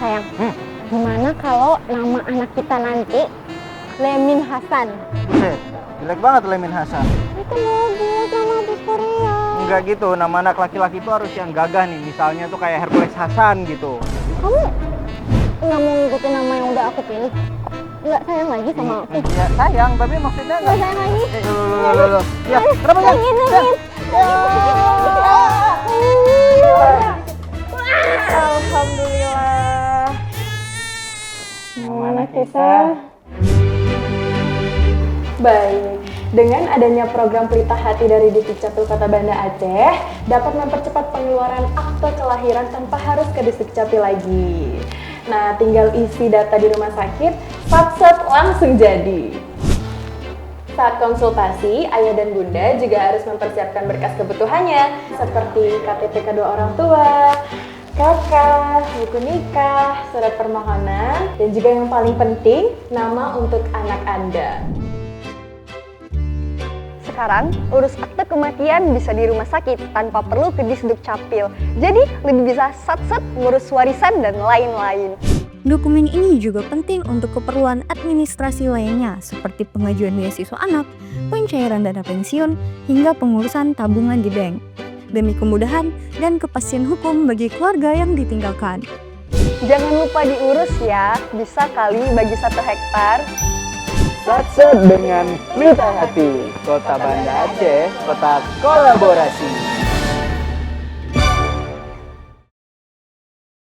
sayang, gimana kalau nama anak kita nanti Lemin Hasan? Jelek banget Lemin Hasan. Itu bagus sama di Korea. Enggak gitu, nama anak laki-laki itu harus yang gagah nih. Misalnya tuh kayak Hercules Hasan gitu. Kamu nggak mau ngikutin nama yang udah aku pilih? Nggak sayang lagi sama aku? Ya sayang, tapi maksudnya Nggak sayang lagi? Ya, kenapa ya? Alhamdulillah. Mana kita? Baik, dengan adanya program Pelita Hati dari Disdukcapil Kota Banda Aceh dapat mempercepat pengeluaran akte kelahiran tanpa harus ke Disdukcapil lagi. Nah, tinggal isi data di rumah sakit, sat-sat langsung jadi. Saat konsultasi, ayah dan bunda juga harus mempersiapkan berkas kebutuhannya seperti KTP kedua orang tua, kakak, buku nikah, surat permohonan, dan juga yang paling penting, nama untuk anak Anda. Sekarang, urus akte kematian bisa di rumah sakit tanpa perlu ke Disdukcapil. Jadi, lebih bisa sat-sat ngurus warisan dan lain-lain. Dokumen ini juga penting untuk keperluan administrasi lainnya seperti pengajuan beasiswa anak, pencairan dana pensiun, hingga pengurusan tabungan di bank. Demi kemudahan dan kepastian hukum bagi keluarga yang ditinggalkan. Jangan lupa diurus ya, bisa kali bagi 1 hektar. Sat-sat dengan Pelita Hati. Kota Banda Aceh, kota kolaborasi.